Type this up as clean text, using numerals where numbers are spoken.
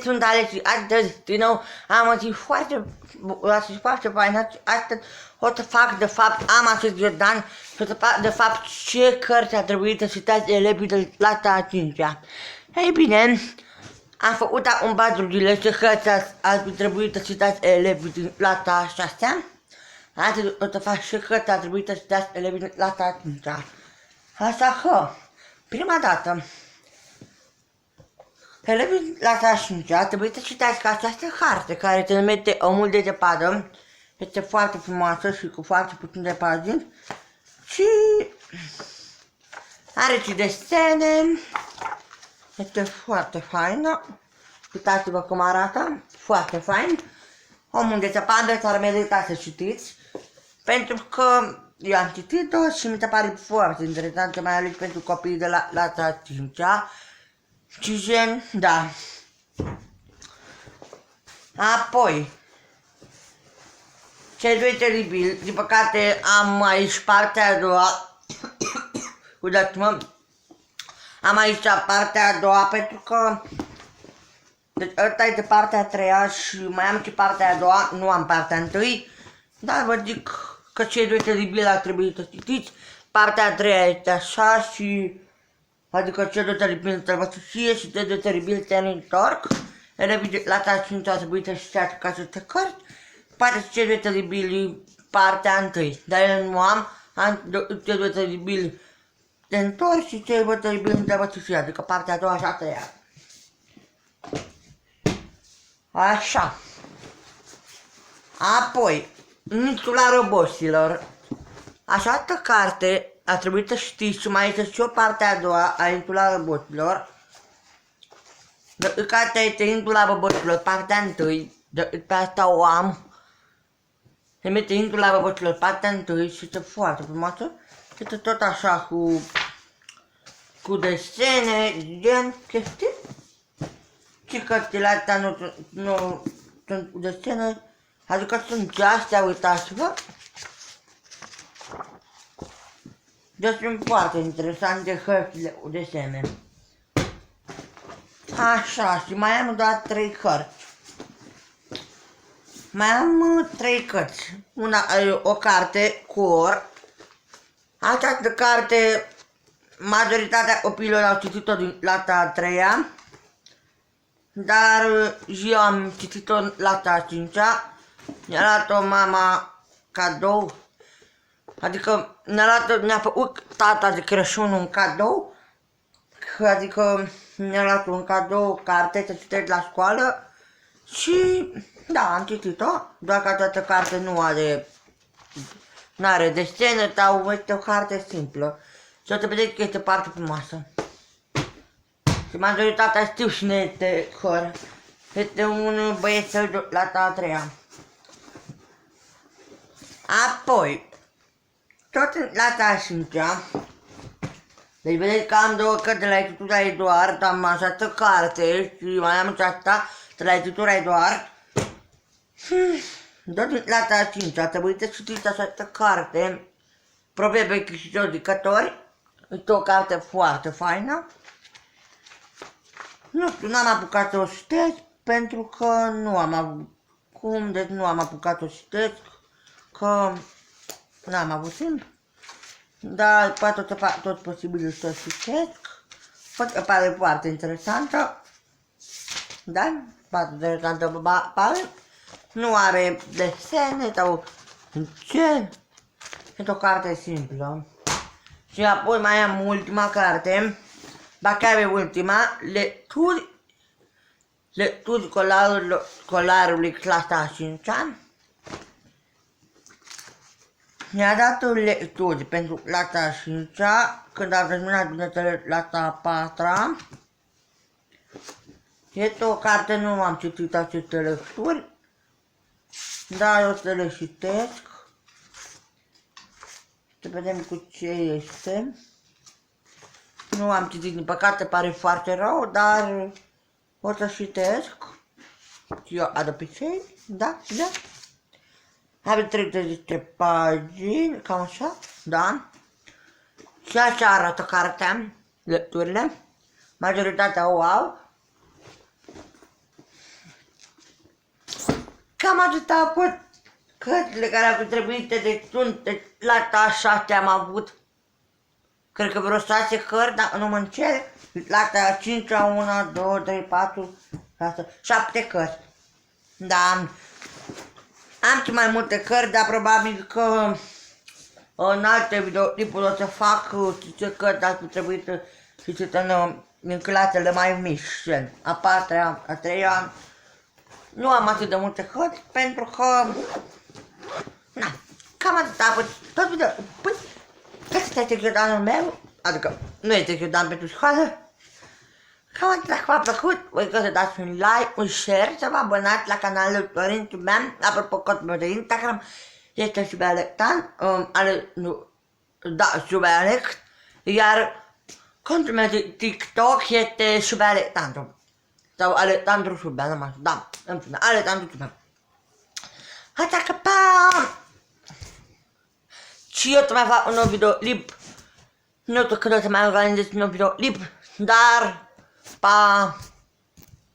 sunt Alexi, astăzi din nou am o zi foarte faină, astăzi o să fac de fapt, am acest Jordan și o să fac de fapt ce cărți a trebuit să citați elevii de clasa a 5-a. Ei bine, am făcut un patru ce cărți ar fi trebuit să citați elevii din clasa a 6-a. Astăzi o să fac ce cărți a trebuit să citați elevii din clasa a 5-a. Așa că, prima dată, elevii la clasa 5-a trebuie să citească această carte care se numește Omul de zăpadă. Este foarte frumoasă și cu foarte puține pagini și are și desene. Este foarte faină. Uitați-vă cum arată, foarte fain. Omul de zăpadă s-ar merita să citiți, pentru că eu am citit-o și mi se pare foarte interesantă, mai ales pentru copiii de la clasa 5-a. Și gen, da. Apoi, cei doi teribili, din păcate am aici partea a doua. Uitați-mă, am aici partea a doua pentru că deci ăsta este partea a treia și mai am și partea a doua, nu am partea întâi, dar vă zic că cei doi teribili ar trebui să citiți. Partea a treia este așa și adică cei doi teribili trebuie să fie și cei doi teribili se întorc. Elevii de la clasa 5 a trebuit să citească ca să te cărți. Poate cei doi teribili partea întâi, dar eu nu am cei doi teribili se întorc și cei doi teribili trebuie să fie, adică partea a doua și a treia. Așa. Apoi, Insula Roboților. Această carte a trebuit să știți și mai este și o parte a doua a Insula Roboților. Cartea este Insula Roboților, partea întâi. Pe asta o am. Se mete Insula Roboților, partea întâi și este foarte frumoasă. Este tot așa cu desene, gen chestii. Și cărțile astea nu sunt cu desene, adică sunt și astea, uitați-vă. Deci sunt foarte interesante cărțile cu desene. Așa, și mai am doar 3 cărți. Mai am 3 cărți. O carte Cor. Această carte, majoritatea copiilor au citit-o din clasa a 3-a. Dar eu am citit-o la clasa 5-a. Mi-a luat-o mama cadou. Adică mi-a făcut tata de Crăciun un cadou. Adică mi-a luat un cadou, carte să citesc la școală. Și da, am citit-o. Doar că această carte nu are desene sau este o carte simplă. Și o să vedeți că este foarte frumoasă. Și majoritatea știu cine este Cor. Este un băiețel la clasa a 3-a. Apoi, tot în clasa a 5-a, deci vedeți că am 2 cărți de la Editura Eduard, am această carte și mai am aceasta de la Editura Eduard. Tot în clasa a 5-a, trebuie să citiți această carte, Proverbe și judecători. Este o carte foarte faină. Nu știu, n-am apucat să o citesc pentru că nu am avut cum, deci nu am apucat să o citesc, că n-am avut timp. Dar poate o să fac tot posibilul să o citesc. Poate că pare foarte interesantă. Da? Foarte interesantă pare. Nu are desene sau ce. Este o carte simplă. Și apoi mai am ultima carte. Ba chiar e ultima, lecturi colarului clasa a 5-a. Mi-a dat lecturi pentru clasa a 5-a, când a terminat, bineînțeles, clasa a 4-a. Este o carte, nu am citit aceste lecturi, dar o să le citesc. Să vedem cu ce este. Nu am citit, din păcate, pare foarte rău, dar o să citesc. Eu adăpicei, da. Are 30 pagini, cam așa, da. Și așa arată cartea, lecturile. Majoritatea o au. cam atât a fost cărțile care au trebuit de sunt, la așa am avut. Cred că vreo 6 cărți, dacă nu mă încerc. La 5-a, 1, 2, 3, 4, 6, 7 cărți. Da, am și mai multe cărți, dar probabil că în alte videoclipuri o să fac ce cărți ar fi trebuit citit în clasele mai mici, a 4-a, a 3-a. Nu am atât de multe cărți, pentru că, na, cam atât a fost tot video. Păi, ăsta este grădanul meu, adică nu este grădan pentru școală. Cam atât, dacă v-a plăcut, voi că să dați un like, un share, să vă abonați la canalul Florin Ciubean, apropo codul meu de Instagram este Ciubealectan, Ciubealect, iar contul meu de TikTok este Ciubealectandru. Sau Alexandru Ciubean, nu mai știu, da, în fine, Alexandru Ciubean. Așa că, pa! Și eu să mai fac un nou videoclip, nu știu când o să mai organizez un nou videoclip, dar, pa!